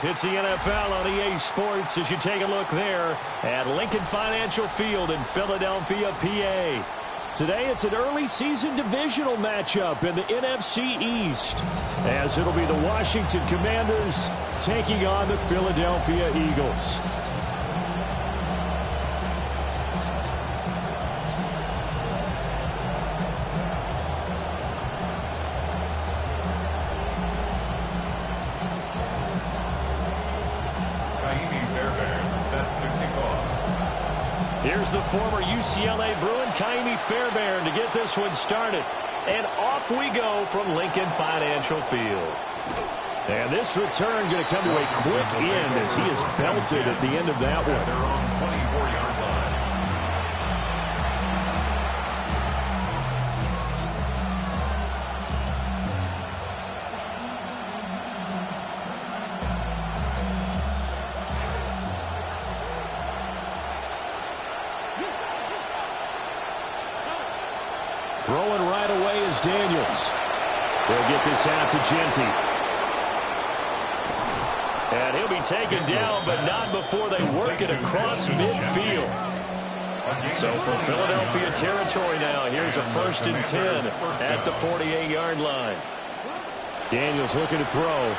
It's the NFL on EA Sports as you take a look there at Lincoln Financial Field in Philadelphia, PA. Today it's an early season divisional matchup in the NFC East, as it'll be the Washington Commanders taking on the Philadelphia Eagles. Here's the former UCLA Bruin, Kaimi Fairbairn, to get this one started. And off we go from Lincoln Financial Field. And this return going to come to a quick end as he is belted at the end of that one. They're on 24-yard line. Throwing right away is Daniels. They'll get this out to Genty. And he'll be taken down, but not before they work it across midfield. So for Philadelphia territory now, here's a 1st and 10 at the 48-yard line. Daniels looking to throw.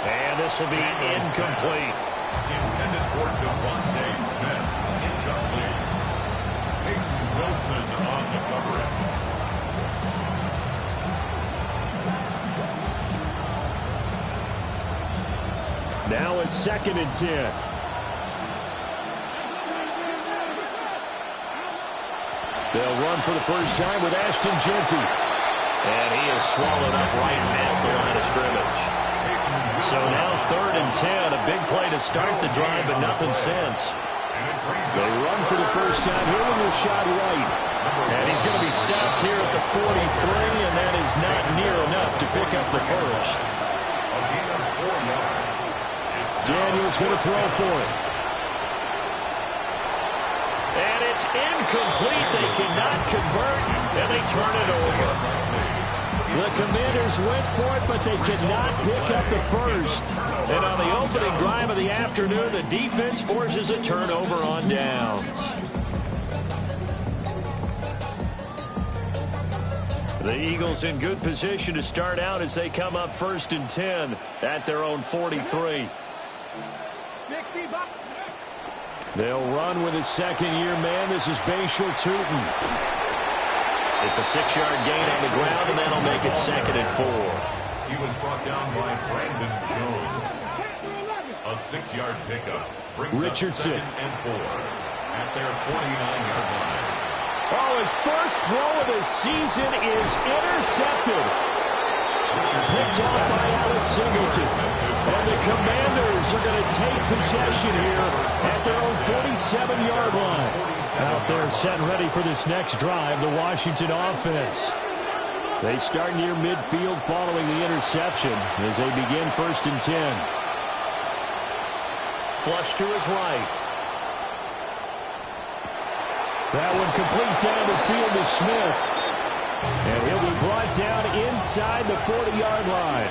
And this will be incomplete. Intended for Devontae Smith. Incomplete. Wilson on the coverage. Now it's 2nd and 10. They'll run for the first time with Ashton Genty. And he is swallowed up right at the line of scrimmage. So now 3rd and 10. A big play to start the drive, but nothing since. They run for the first time here with Rashad White. And he's going to be stopped here at the 43, and that is not near enough to pick up the first. Daniels going to throw for it. And it's incomplete. They cannot convert, and they turn it over. The Commanders went for it, but they could not pick up the first. And on the opening drive of the afternoon, the defense forces a turnover on downs. The Eagles in good position to start out as they come up 1st and 10 at their own 43. They'll run with his second-year man. This is Bashal Tootin. It's a 6-yard gain on the ground, and that'll make it 2nd and 4. He was brought down by Brandon Jones. A 6-yard pickup brings Richardson. up 2nd and 4 at their 49-yard line. Oh, his first throw of the season is intercepted. Picked off by Alex Singleton. And the Commanders are going to take possession here at their own 47-yard line. Out there set and ready for this next drive, the Washington offense. They start near midfield following the interception as they begin 1st and 10. Flush to his right. That one complete down the field to Smith. And he'll be brought down inside the 40-yard line.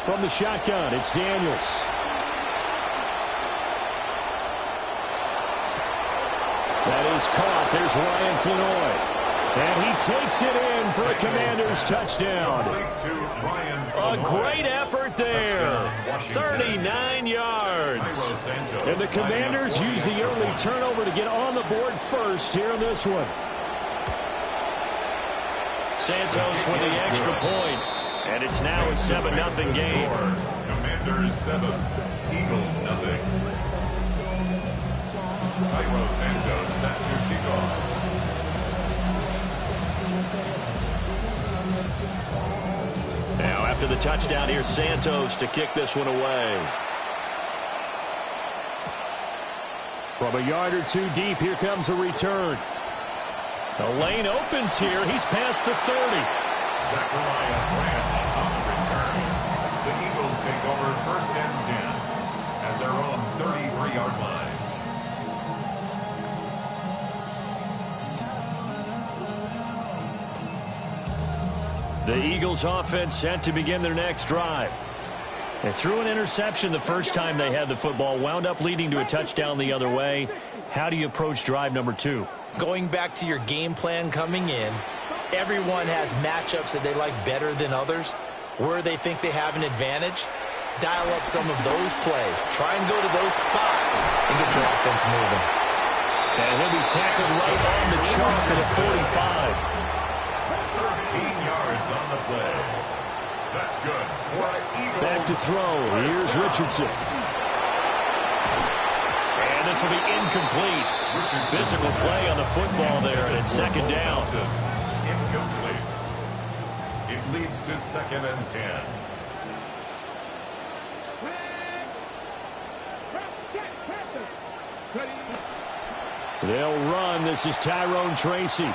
From the shotgun, it's Daniels. That is caught. There's Ryan Flanoy. And he takes it in for a Commander's touchdown. A great effort there. 39 yards. And the Commanders use the early turnover to get on the board first here in this one. Santos with the extra point. And it's now a 7-0 game. Commanders 7, Eagles 0. Cairo Santos set to kick off. Now after the touchdown, here's Santos to kick this one away. From a yard or two deep, here comes a return. The lane opens here. He's past the 30. Zachariah Branch on the return. The Eagles take over 1st and 10 at their own 33-yard line. The Eagles offense set to begin their next drive. They threw an interception the first time they had the football, wound up leading to a touchdown the other way. How do you approach drive number 2? Going back to your game plan coming in, everyone has matchups that they like better than others. Where they think they have an advantage, dial up some of those plays. Try and go to those spots and get your offense moving. And he'll be tackled right on the chalk at a 45. 13 yards on the play. That's good. Back to throw. Here's Richardson. And this will be incomplete. Physical play on the football there, and it's second down. Incomplete. It leads to 2nd and 10. They'll run. This is Tyrone Tracy.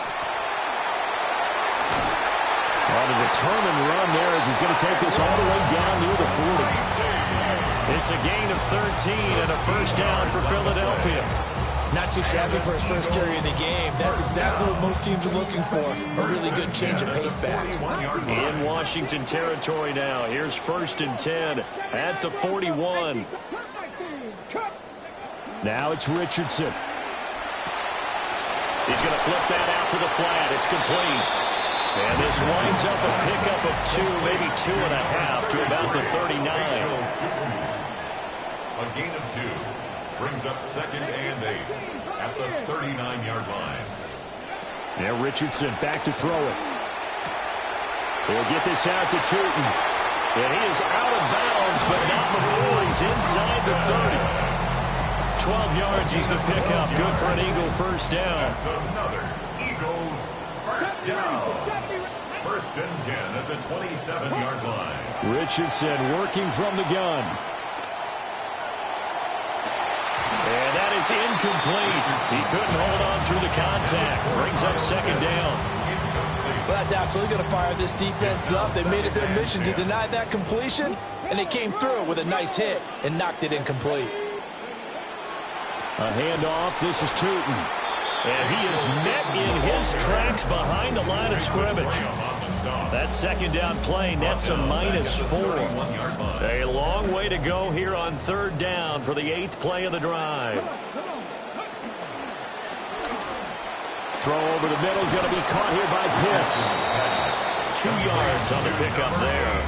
On a determined run there as he's going to take this all the way down near the 40. It's a gain of 13 and a first down for Philadelphia. Not too shabby for his first carry of the game. That's exactly what most teams are looking for. A really good change of pace back. In Washington territory now. Here's 1st and 10 at the 41. Now it's Richardson. He's going to flip that out to the flat. It's complete. And this winds up a pickup of 2, maybe 2.5 to about the 39. A gain of 2 brings up 2nd and 8 at the 39-yard line. Now Richardson back to throw it. He'll get this out to Tootin. And he is out of bounds, but not before he's inside the 30. 12 yards is the pickup. Good for an Eagle first down. That's another Eagles first down. 1st and 10 at the 27-yard line. Richardson working from the gun. And that is incomplete. He couldn't hold on through the contact. Brings up 2nd down. Well, that's absolutely going to fire this defense up. They made it their mission to deny that completion, and they came through with a nice hit and knocked it incomplete. A handoff. This is Tootin. And he is met in his tracks behind the line of scrimmage. That 2nd down play nets a -4. A long way to go here on 3rd down for the 8th play of the drive. Throw over the middle, going to be caught here by Pitts. 2 yards on the pickup there.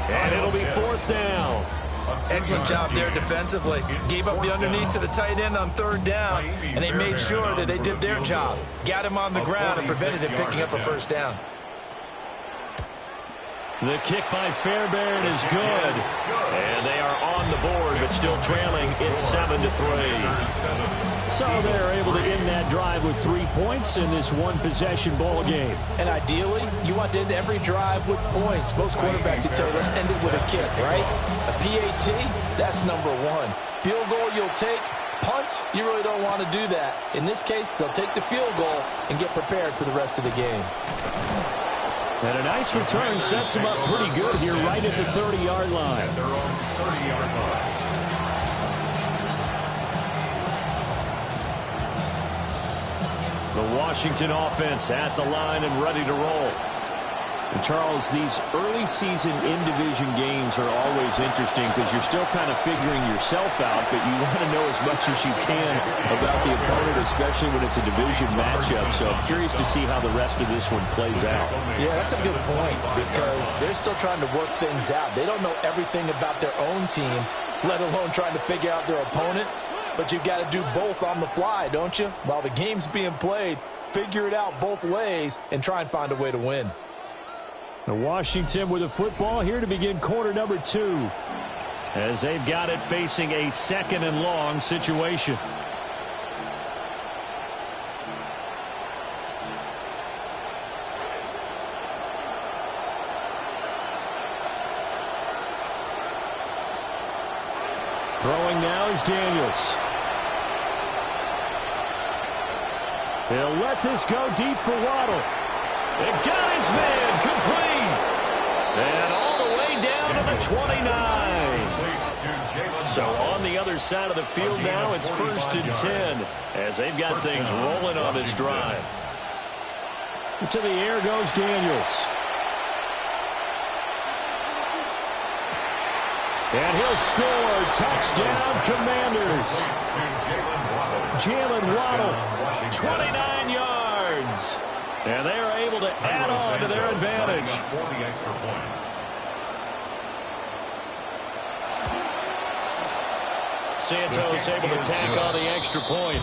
And it'll be 4th down. Excellent job there defensively. Gave up the underneath to the tight end on 3rd down, and they made sure that they did their job. Got him on the ground and prevented him picking up a first down. The kick by Fairbairn is good. And they are on the board, but still trailing. It's 7-3. So they're able to end that drive with 3 points in this one-possession ball game. And ideally, you want to end every drive with points. Most quarterbacks would tell you, let's end it with a kick, right? A PAT, that's number 1. Field goal you'll take. Punts, you really don't want to do that. In this case, they'll take the field goal and get prepared for the rest of the game. And a nice return sets them up pretty good here right at the 30-yard line. At their own 30-yard line. The Washington offense at the line and ready to roll. And Charles, these early season in-division games are always interesting because you're still kind of figuring yourself out, but you want to know as much as you can about the opponent, especially when it's a division matchup. So I'm curious to see how the rest of this one plays out. Yeah, that's a good point because they're still trying to work things out. They don't know everything about their own team, let alone trying to figure out their opponent. But you've got to do both on the fly, don't you? While the game's being played, figure it out both ways and try and find a way to win. The Washington with the football here to begin quarter number 2 as they've got it facing a 2nd and long situation. Throwing now is Daniels. He'll let this go deep for Waddle. It got his man complete. And all the way down to the 29. So on the other side of the field now, it's 1st and 10 as they've got things rolling on this drive. To the air goes Daniels. And he'll score. Touchdown, Commanders. Jalen Waddle, 29 yards. And they are able to add on to their advantage. Santos able to tack on the extra point.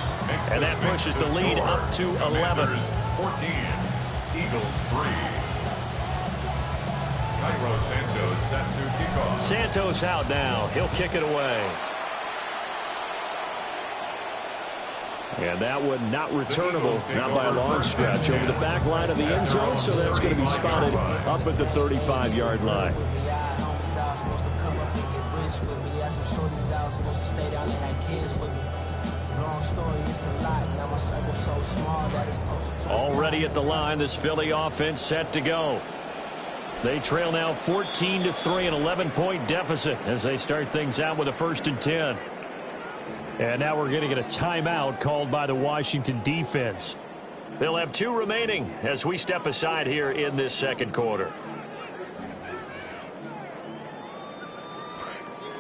And that pushes the lead up to 11. 14, Eagles 3. Cairo Santos set to kick off. Santos out now. He'll kick it away. And that one not returnable, not by a long stretch, over the back line of the end zone, so that's going to be spotted up at the 35-yard line. Already at the line, this Philly offense set to go. They trail now 14-3, an 11-point deficit as they start things out with a 1st and 10. And now we're going to get a timeout called by the Washington defense. They'll have 2 remaining as we step aside here in this second quarter.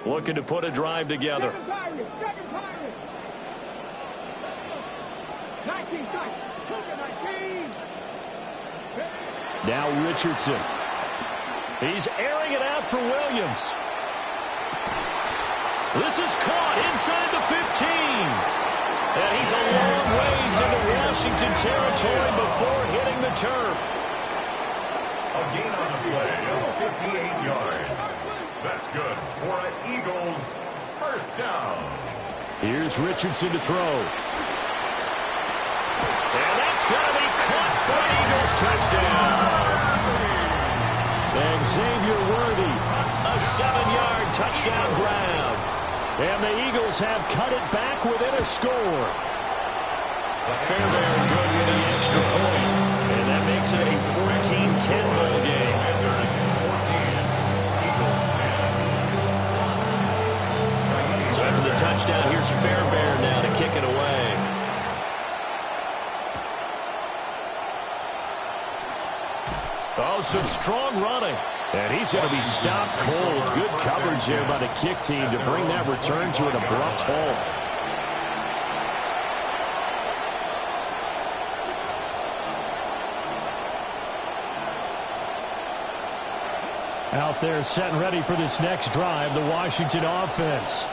Looking to put a drive together. Now Richardson. He's airing it out for Williams. This is caught inside the 15. And he's a long ways into Washington territory before hitting the turf. A gain on the play of 58 yards. That's good for an Eagles first down. Here's Richardson to throw. And that's going to be caught for an Eagles touchdown. And Xavier Worthy, a 7-yard touchdown grab. And the Eagles have cut it back within a score. Fairbairn good with an extra point. And that makes it a 14-10 ball game. So after the touchdown, here's Fairbairn now to kick it away. Oh, some strong running. And he's going to be stopped cold. Good coverage there by the kick team to bring that return to an abrupt halt. Out there set and ready for this next drive, the Washington offense.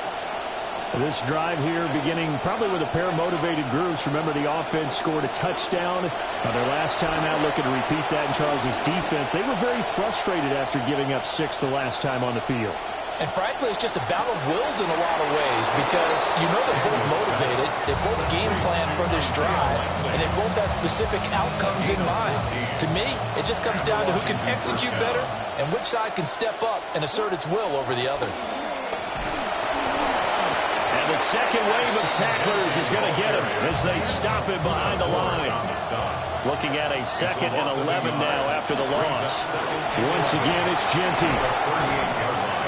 This drive here beginning probably with a pair of motivated groups. Remember, the offense scored a touchdown. Their last time out, looking to repeat that in Charles's defense. They were very frustrated after giving up 6 the last time on the field. And frankly, it's just a battle of wills in a lot of ways because you know they're both motivated. They both game plan for this drive, and they both have specific outcomes in mind. To me, it just comes down to who can execute better and which side can step up and assert its will over the other. And the second wave of tacklers is going to get him as they stop him behind the line. Looking at a 2nd and 11 now after the loss. Once again, it's Genty.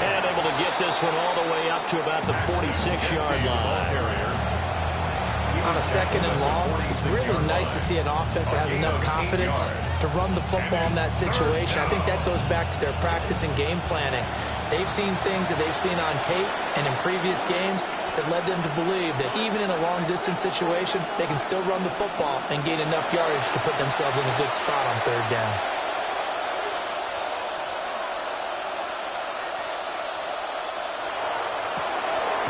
And able to get this one all the way up to about the 46-yard line. On a 2nd and long, it's really nice to see an offense that has enough confidence to run the football in that situation. I think that goes back to their practice and game planning. They've seen things that they've seen on tape and in previous games that led them to believe that even in a long-distance situation, they can still run the football and gain enough yardage to put themselves in a good spot on 3rd down.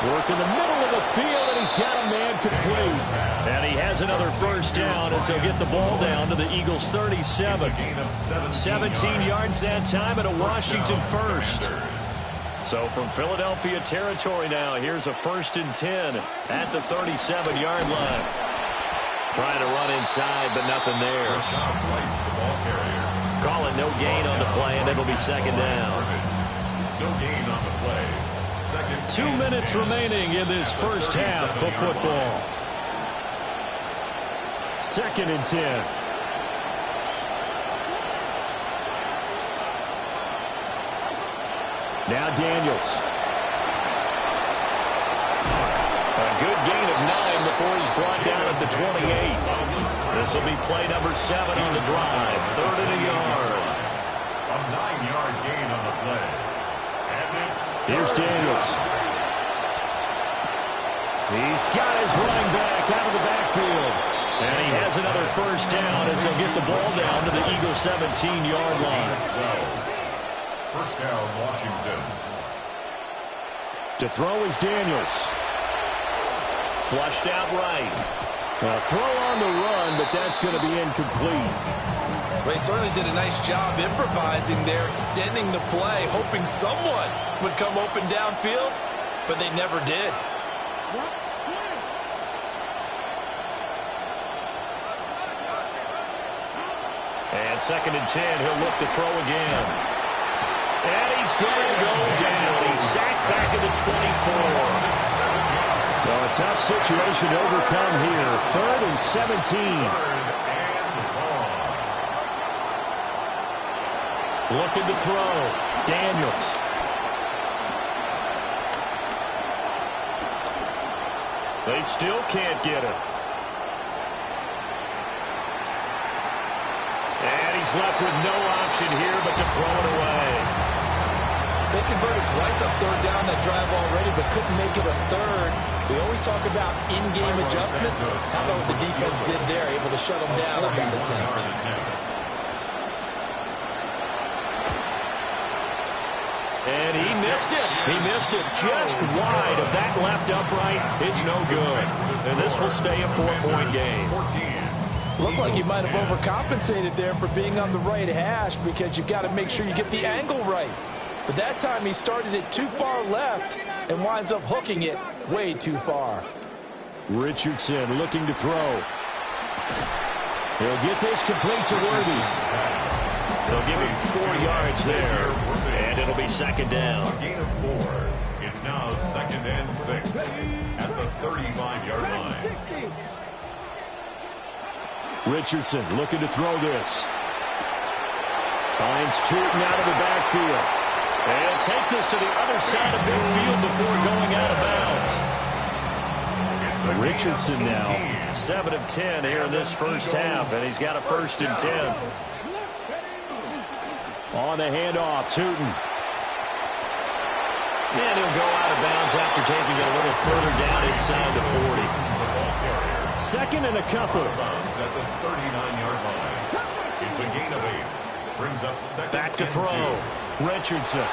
Work in the middle of the field, and he's got a man complete. And he has another first down as they'll get the ball down to the Eagles' 37. 17 yards that time and a Washington first. So from Philadelphia territory now, here's a 1st and 10 at the 37-yard line. Trying to run inside, but nothing there. Calling no gain on the play, and it'll be 2nd down. No gain on the play. 2 minutes remaining in this first half of football. 2nd and 10. Now Daniels. A good gain of 9 before he's brought down at the 28. This will be play number 7 on the drive. 3rd and a yard. A 9-yard gain on the play. And it's Here's Daniels. He's got his running back out of the backfield. And he has another first down as he'll get the ball down to the Eagles' 17-yard line. First down, Washington. To throw is Daniels. Flushed out right. A throw on the run, but that's going to be incomplete. They certainly did a nice job improvising there, extending the play, hoping someone would come open downfield, but they never did. And 2nd and 10, he'll look to throw again. And he's going to go down. He's sacked back at the 24. Well, a tough situation to overcome here. 3rd and 17. Looking to throw. Daniels. They still can't get him. And he's left with no option here but to throw it away. They converted twice on 3rd down that drive already, but couldn't make it a 3rd. We always talk about in-game adjustments. How about what the defense did there, able to shut them down on that attempt. And he missed it. He missed it just wide of that left upright. It's no good. And this will stay a 4-point game. Looked like he might have overcompensated there for being on the right hash because you've got to make sure you get the angle right. But that time he started it too far left and winds up hooking it way too far. Richardson looking to throw. He'll get this complete to Worthy. They'll give him 4 yards there, and it'll be 2nd down. Gain of 4. It's now 2nd and 6 at the 35-yard line. Richardson looking to throw this. Finds Tootin out of the backfield. And take this to the other side of midfield before going out of bounds. Richardson now 7 of 10 here in this first half, and he's got a 1st and 10. On the handoff, Tootin. And he'll go out of bounds after taking it a little further down inside the 40. 2nd and a couple. At the 39-yard line. It's a gain of 8. Brings up 2nd. Back to throw. Richardson.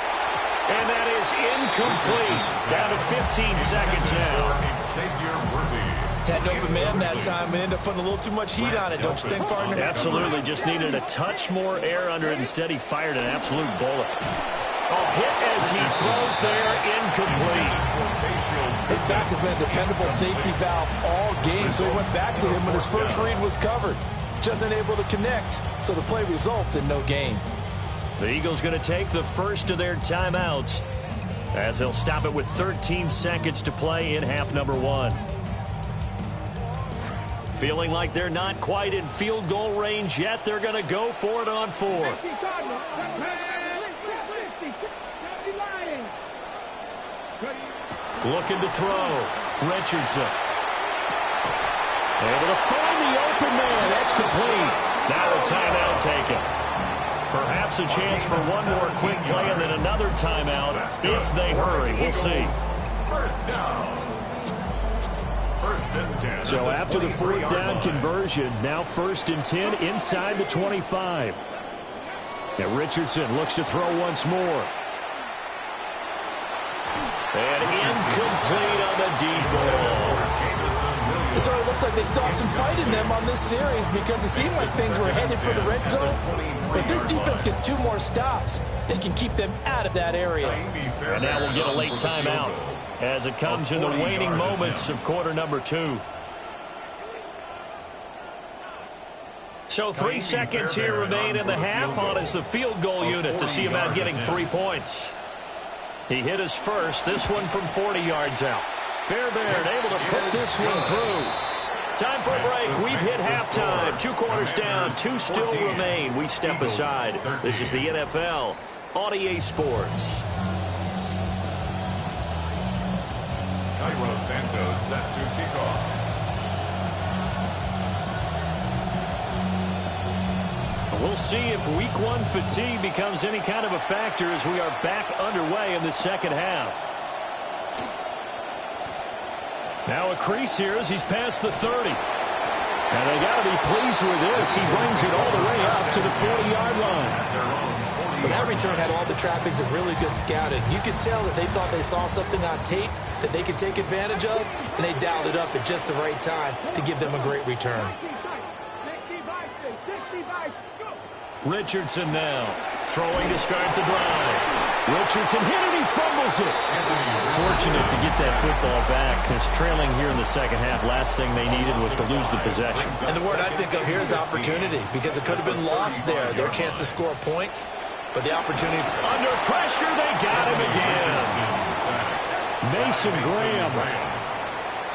And that is incomplete. Down to 15 seconds now. Had an open man that time and ended up putting a little too much heat on it, don't you think, partner? Absolutely. Just needed a touch more air under it. Instead, he fired an absolute bullet. Oh, hit as he throws there, incomplete. His back has been a dependable safety valve all game, so he went back to him when his first read was covered. Just unable to connect, so the play results in no gain. The Eagles going to take the first of their timeouts as they'll stop it with 13 seconds to play in half number 1. Feeling like they're not quite in field goal range yet, they're going to go for it on 4th. Looking to throw. Richardson. Able to find the open man. That's complete. Now a timeout taken. Perhaps a chance for one more quick play and then another timeout if they hurry. We'll see. First down. 1st and 10. So after the 4th down conversion, now 1st and 10 inside the 25. And Richardson looks to throw once more. And incomplete on the deep ball. It sort of looks like they stopped some fight in them on this series because it seemed like things were headed for the red zone. But this defense gets 2 more stops. They can keep them out of that area. And now we'll get a late timeout as it comes in the waning moments of quarter number 2. So 3 seconds here remain in the half on as the field goal unit to see about getting 3 points. He hit his first, this one from 40 yards out. Fairbairn able to put this one through. Time for a break. We've hit halftime. 2 quarters down, 2 still remain. We step aside. This is the NFL on EA Sports. Cairo Santos set to kick off. We'll see if week one fatigue becomes any kind of a factor as we are back underway in the second half. Now a crease here as he's past the 30. And they got to be pleased with this. He brings it all the way up to the 40-yard line. But that return had all the trappings of really good scouting. You could tell that they thought they saw something on tape that they could take advantage of, and they dialed it up at just the right time to give them a great return. Richardson now throwing to start the drive. Richardson hit it, he fumbles it. Fortunate to get that football back, because trailing here in the second half, last thing they needed was to lose the possession. And the word I think of here is opportunity, because it could have been lost there, their chance to score points, but the opportunity. Under pressure, they got him again. Mason Graham.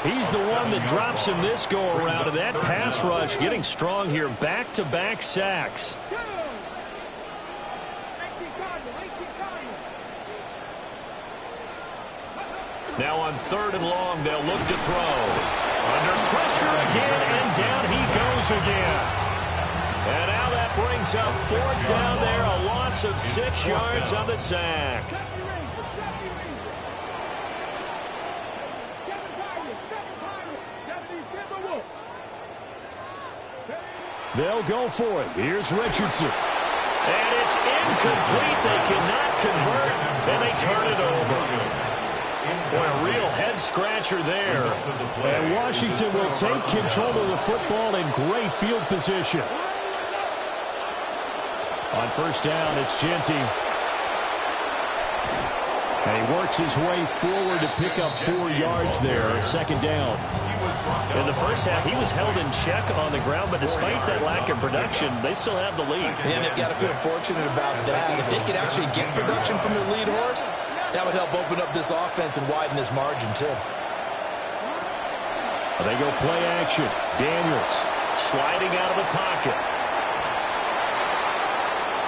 He's the one that drops him this go-around, and that pass rush getting strong here. Back-to-back sacks. Now on 3rd and long, they'll look to throw. Under pressure again, and down he goes again. And now that brings up 4th down there, a loss of 6 yards on the sack. They'll go for it. Here's Richardson. And it's incomplete. They cannot convert, and they turn it over. Boy, a real head-scratcher there. And Washington will take control of the football in great field position. On 1st down, it's Genty. And he works his way forward to pick up 4 yards there. 2nd down. In the first half, he was held in check on the ground, but despite that lack of production, they still have the lead. And they've got to feel fortunate about that. If they could actually get production from their lead horse, that would help open up this offense and widen this margin, too. They go play action. Daniels sliding out of the pocket.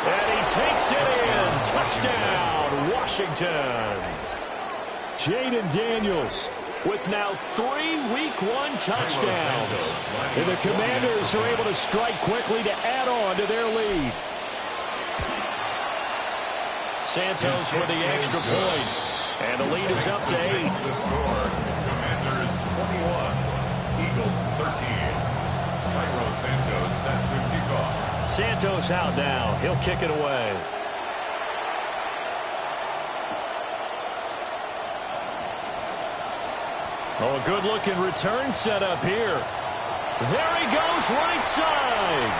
And he takes it in. Touchdown, Washington. Jaden Daniels with now 3 Week 1 touchdowns. And the Commanders are able to strike quickly to add on to their lead. Santos with the extra point. And the lead is up to 8. The score, Commanders 21, Eagles 13. Cairo Santos set to kick off. Santos out now. He'll kick it away. Oh, a good-looking return set up here. There he goes, right side.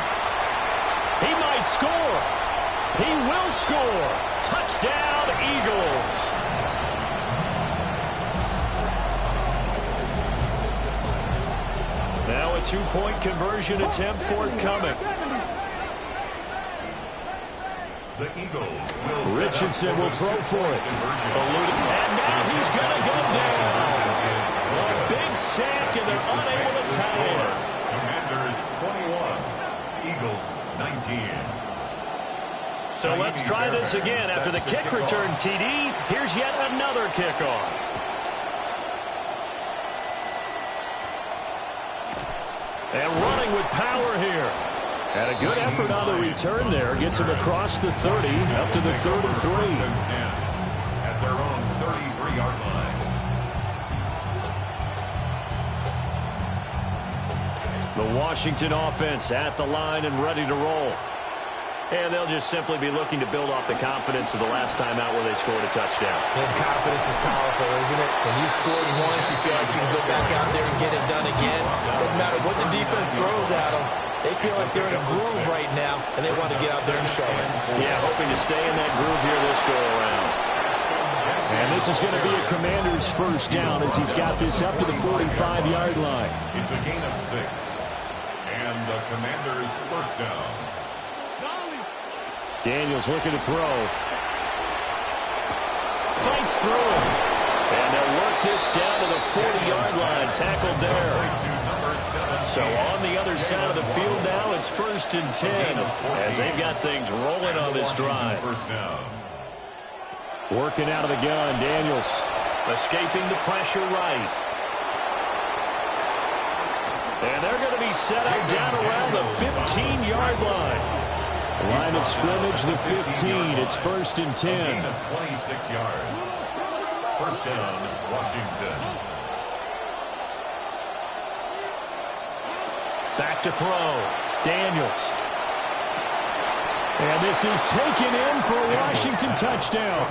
He might score. He will score. Touchdown, Eagles. Now a 2-point conversion attempt forthcoming. The Eagles will Richardson will throw for it. And now he's going to go down. A big sack, and they're unable to tie it. Commanders 21, Eagles 19. So let's try this again. After the kick return, TD, here's yet another kickoff. And running with power here. And a good effort on the return there. Gets him across the 30, up to the 33. At their own 33-yard line. The Washington offense at the line and ready to roll. And they'll just simply be looking to build off the confidence of the last time out where they scored a touchdown. And confidence is powerful, isn't it? When you scored once, you feel like you can go back out there and get it done again. Doesn't matter what the defense throws at them. They feel like they're in a groove right now, and they want to get out there and show it. Yeah, hoping to stay in that groove here this go-around. And this is going to be a Commander's 1st down as he's got this up to the 45-yard line. It's a gain of 6. And the Commanders' 1st down. Daniels looking to throw. Fights through it. And they'll work this down to the 40-yard line. Tackled there. So on the other side of the field now, it's 1st and 10 as they've got things rolling on this drive. Working out of the gun, Daniels escaping the pressure right. And they're going to be set up down around the 15-yard line. Line of scrimmage, the 15. It's 1st and 10. A gain of 26 yards. First down, Washington. Back to throw. Daniels. And this is taken in for a Washington touchdown.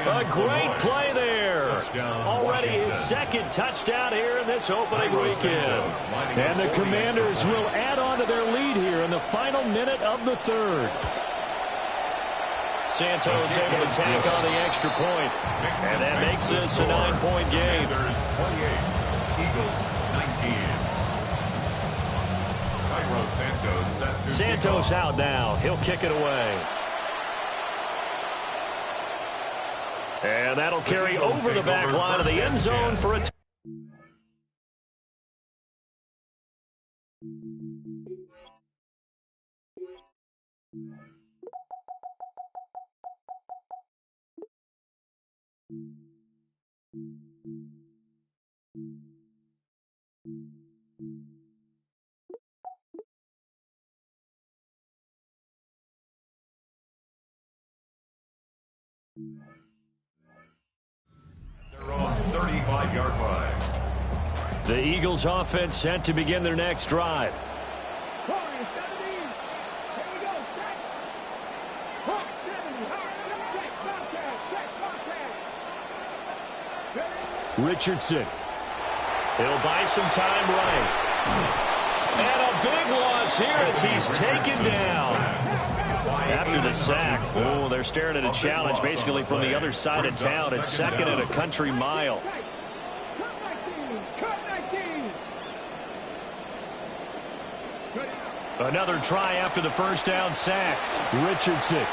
A great play there. Already his second touchdown here in this opening weekend. And the Commanders will add on to their lead here in the final minute of the third. Santos able to tack on the extra point. And that makes this a 9-point game. 28, Eagles 19. Santos out now. He'll kick it away. And that'll carry over the back line of the end zone for a They're on 35-yard line. The Eagles offense set to begin their next drive. Richardson. He'll buy some time right. And a big loss here as he's taken down. After the sack, oh, they're staring at a challenge basically from the other side of town. It's 2nd and a country mile. Another try after the first down sack. Richardson.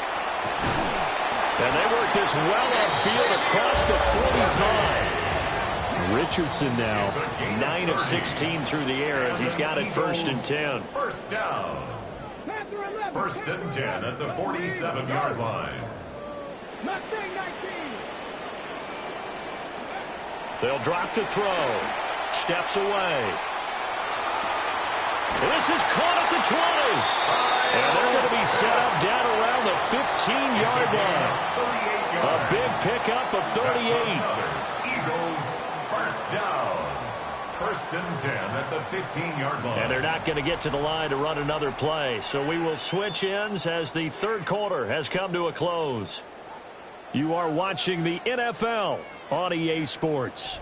And they work this well upfield across the 45. Richardson now 9 of 16 through the air as he's got it 1st and 10. First down. 1st and 10 at the 47-yard line. They'll drop to throw. Steps away. This is caught at the 20. And they're going to be set up down around the 15-yard line. A big pickup of 38. Eagles first down. 1st and 10 at the 15-yard line. And they're not going to get to the line to run another play. So we will switch ends as the third quarter has come to a close. You are watching the NFL on EA Sports.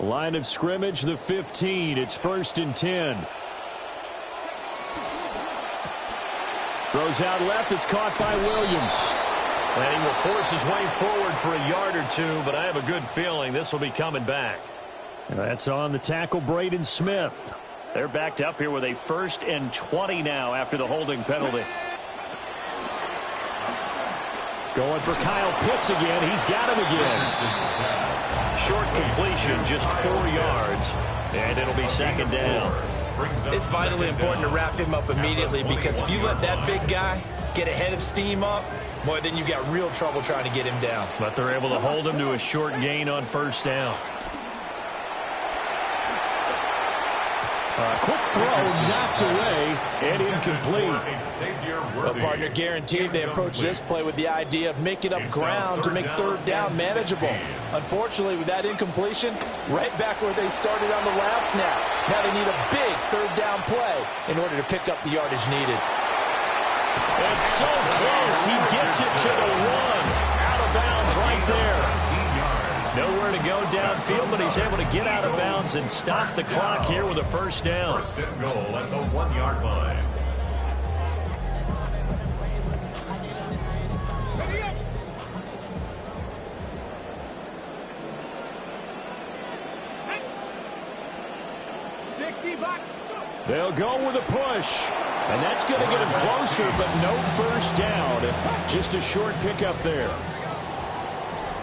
Line of scrimmage, the 15. It's 1st and 10. Throws out left. It's caught by Williams. And he will force his way forward for a yard or two, but I have a good feeling this will be coming back. And that's on the tackle, Braden Smith. They're backed up here with a 1st and 20 now after the holding penalty. Going for Kyle Pitts again. He's got him again. Short completion, just 4 yards, and it'll be 2nd down. It's vitally important to wrap him up immediately because if you let that big guy get ahead of steam up, boy, then you got real trouble trying to get him down. But they're able to hold him to a short gain on 1st down. Quick throw, knocked away, and incomplete. Well, partner, guaranteed they approach this play with the idea of making up ground to make 3rd down manageable. Unfortunately, with that incompletion, right back where they started on the last snap. Now they need a big 3rd down play in order to pick up the yardage needed. It's so close. He gets it to the 1. Out of bounds right there. Nowhere to go downfield, but he's able to get out of bounds and stop the clock here with a 1st down. 1st and goal at the 1-yard line. They'll go with a push. And that's going to get him closer, but no 1st down. Just a short pickup there.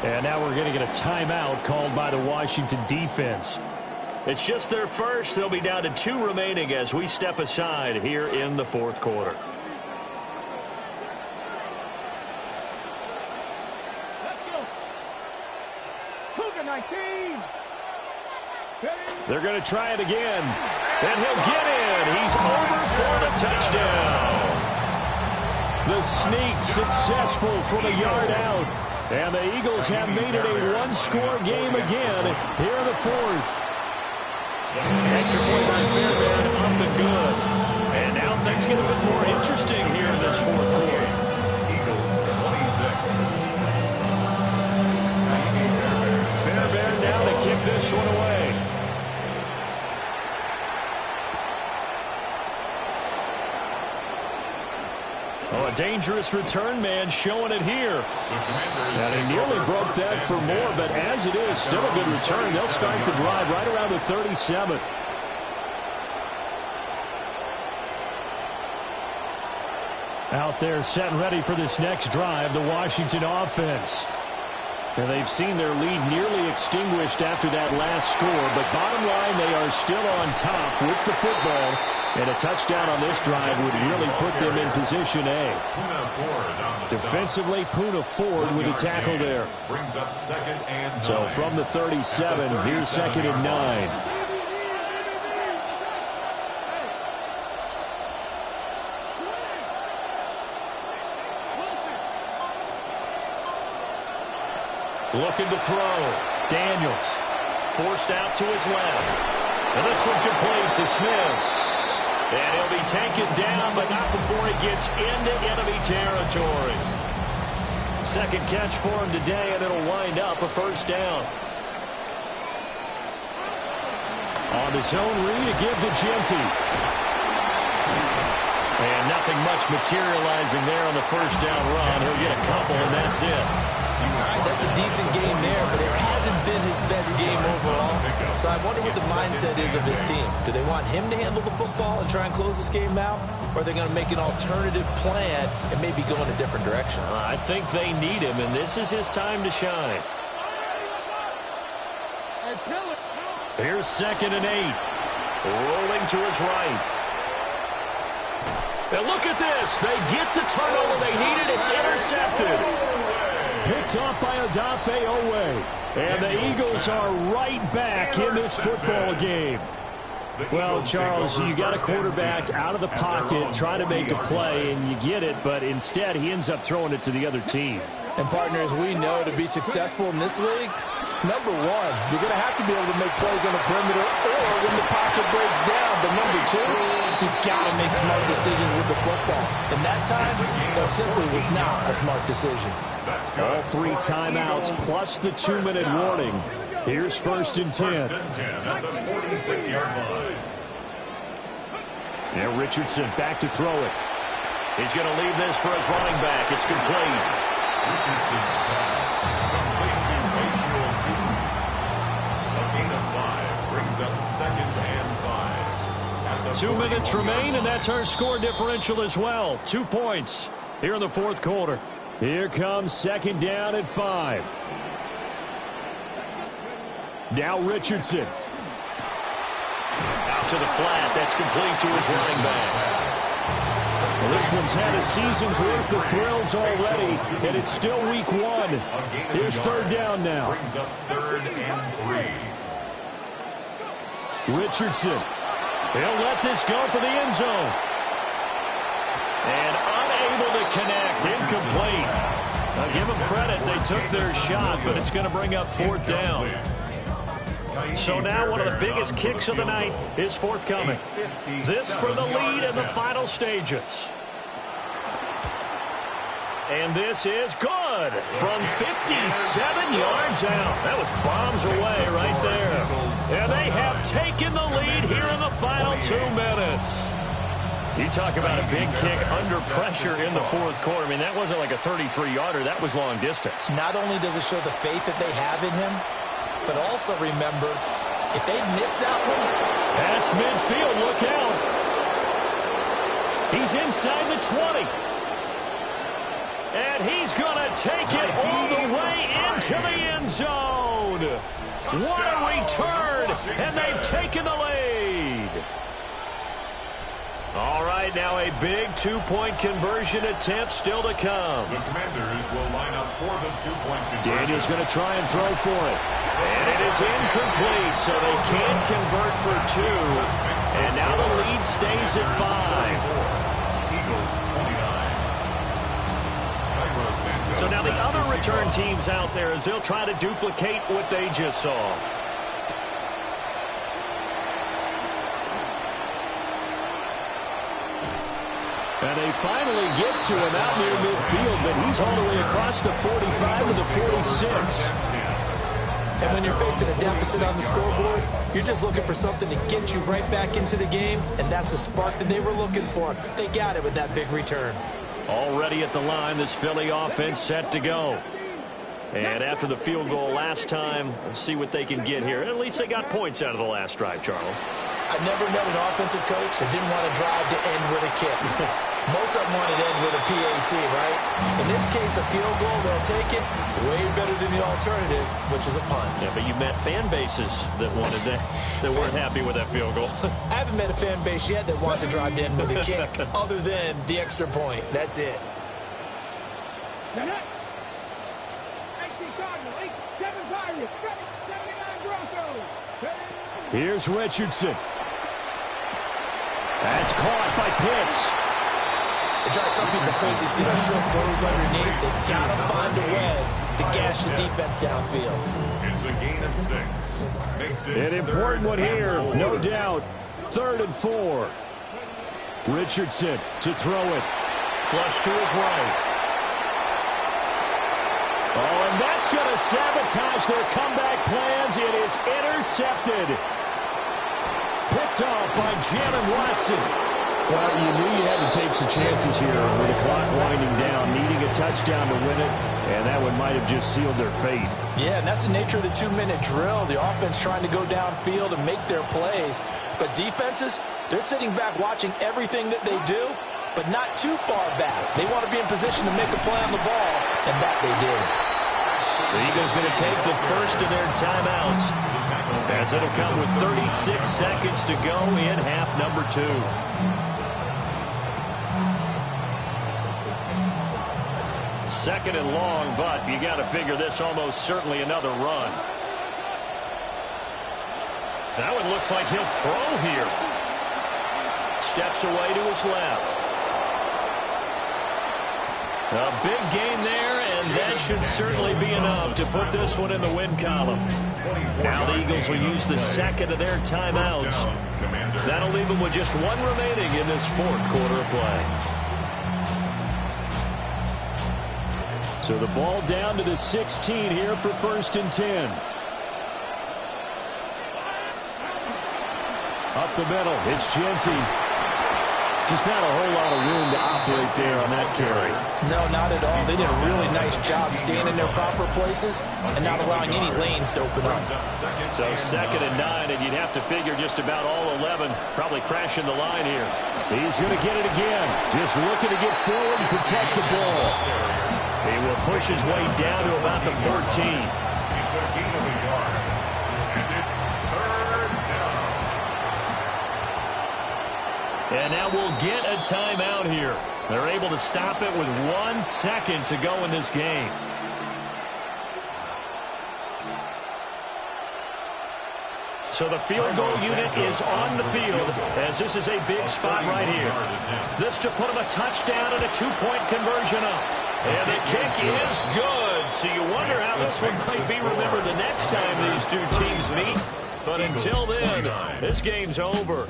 And now we're going to get a timeout called by the Washington defense. It's just their first. They'll be down to 2 remaining as we step aside here in the fourth quarter. They're going to try it again. And he'll get in. He's over for the touchdown. The sneak successful from a yard out. And the Eagles have made it a one-score game again here in the fourth. Extra point by Fairbairn up and good. And now things get a bit more interesting here in this fourth quarter. Eagles 26. Fairbairn now to kick this one away. Oh, a dangerous return man showing it here. And he nearly broke that for more, but as it is, still a good return. They'll start the drive right around the 37. Out there set and ready for this next drive, the Washington offense. And they've seen their lead nearly extinguished after that last score, but bottom line, they are still on top with the football. And a touchdown on this drive would really put them in position A. Defensively, Poona Ford with a tackle there. Brings up 2nd and 9. So from the 37, here's 2nd and 9. Looking to throw. Daniels forced out to his left. And this one complete to Smith. And he'll be taken down, but not before he gets into enemy territory. Second catch for him today, and it'll wind up a first down. On his own read, a give to Genty. And nothing much materializing there on the first down run. He'll get a couple, and that's it. All right, that's a decent game there, but it hasn't been his best game overall. So I wonder what the mindset is of his team. Do they want him to handle the football and try and close this game out? Or are they going to make an alternative plan and maybe go in a different direction? I think they need him, and this is his time to shine. Here's 2nd and 8. Rolling to his right. And look at this. They get the turnover they needed. It's intercepted. Picked off by Odafe Owe. And the Eagles are right back in this football game. Well, Charles, you got a quarterback out of the pocket trying to make a play, and you get it, but instead he ends up throwing it to the other team. And, partners, we know to be successful in this league, number one, you're going to have to be able to make plays on the perimeter or when the pocket breaks down. But number two, you've got to make smart decisions with the football. And that time, that simply was not a smart decision. All 3 timeouts plus the 2-minute warning. Here's 1st and 10. 1st and 10 at the 46-yard line. Now Richardson back to throw it. He's going to leave this for his running back. It's complete. Richardson's pass complete to Rachel 2. A gain of 5 brings up 2nd and 5. 2 minutes remain, and that's our score differential as well. 2 points here in the fourth quarter. Here comes 2nd down at 5. Now Richardson. Out to the flat. That's complete to his running back. Well, this one's had a season's worth of thrills already, and it's still week 1. Here's 3rd down now. Brings up 3rd and 3. Richardson. He'll let this go for the end zone. And unable to connect. Incomplete. Now give them credit. They took their shot, but it's going to bring up 4th down. So now one of the biggest kicks of the night is forthcoming. This for the lead in the final stages. And this is good from 57 yards out. That was bombs away right there. And they have taken the lead here in the final 2 minutes. You talk about a big kick under pressure in the fourth quarter. I mean, that wasn't like a 33-yarder. That was long distance. Not only does it show the faith that they have in him, but also remember, if they miss that one, pass midfield, look out. He's inside the 20. And he's going to take it all the way into the end zone. What a return, and they've taken the lead. All right, now a big two-point conversion attempt still to come. The Commanders will line up for the two-point conversion. Daniel's going to try and throw for it. And it is incomplete, so they can't convert for two. And now the lead stays at 5. Eagles 29. So now the other return teams out there as they'll try to duplicate what they just saw. And they finally get to him out near midfield, but he's all the way across the 45 to the 46. And when you're facing a deficit on the scoreboard, you're just looking for something to get you right back into the game, and that's the spark that they were looking for. They got it with that big return. Already at the line, this Philly offense set to go. And after the field goal last time, we'll see what they can get here. At least they got points out of the last drive, Charles. I've never met an offensive coach that didn't want to drive to end with a kick. Most of them want to end with a PAT, right? In this case, a field goal, they'll take it. Way better than the alternative, which is a punt. Yeah, but you met fan bases that wanted that weren't happy with that field goal. I haven't met a fan base yet that wants to drive to end with a kick, other than the extra point. That's it. Here's Richardson. That's caught by Pitts. It drives some people crazy to see those short throws underneath. They've got to find a way to gash the defense downfield. It's a gain of 6. An important one here, no doubt. 3rd and 4. Richardson to throw it. Flush to his right. Oh, and that's going to sabotage their comeback plans. It is intercepted. Picked off by Jalen Watson. Well, you knew you had to take some chances here with the clock winding down, needing a touchdown to win it, and that one might have just sealed their fate. Yeah, and that's the nature of the 2-minute drill. The offense trying to go downfield and make their plays. But defenses, they're sitting back watching everything that they do, but not too far back. They want to be in position to make a play on the ball, and that they did. The Eagles going to take the first of their timeouts, as it'll come with 36 seconds to go in half number 2. Second and long, but you got to figure this almost certainly another run. That one looks like he'll throw here. Steps away to his left. A big gain there, and that should certainly be enough to put this one in the win column. Now the Eagles will use the second of their timeouts. That'll leave them with just one remaining in this 4th quarter of play. So the ball down to the 16 here for 1st and 10. Up the middle, it's Genty. Just not a whole lot of room to operate there on that carry. No, not at all. They did a really nice job staying in their proper places and not allowing any lanes to open up. So 2nd and 9, and you'd have to figure just about all 11 probably crashing the line here. He's going to get it again. Just looking to get forward and protect the ball. He will push his way down to about the 14. It's a gain of a yard. And it's 3rd down. And now we'll get a timeout here. They're able to stop it with 1 second to go in this game. So the field goal unit is on the field, as this is a big spot right here. This to put them a touchdown and a 2-point conversion up. And the kick is good. So you wonder how this one might be remembered the next time these two teams meet. But until then, this game's over.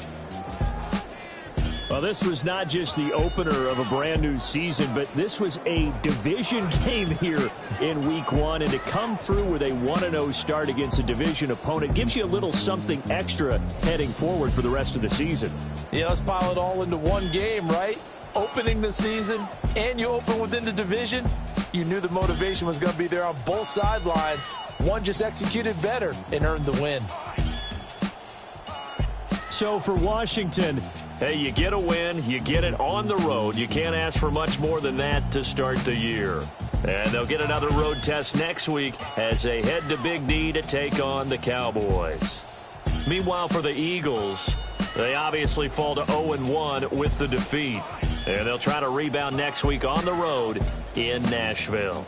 Well, this was not just the opener of a brand new season, but this was a division game here in week 1. And to come through with a 1-0 start against a division opponent gives you a little something extra heading forward for the rest of the season. Yeah, let's pile it all into one game, right? Opening the season, and you open within the division. You knew the motivation was going to be there on both sidelines. One just executed better and earned the win. So for Washington, Hey, you get a win, you get it on the road. You can't ask for much more than that to start the year. And they'll get another road test next week as they head to Big D to take on the Cowboys. Meanwhile, for the Eagles, they obviously fall to 0-1 with the defeat. And they'll try to rebound next week on the road in Nashville.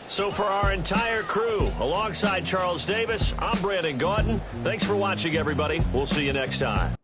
So for our entire crew, alongside Charles Davis, I'm Brandon Gaudin. Thanks for watching, everybody. We'll see you next time.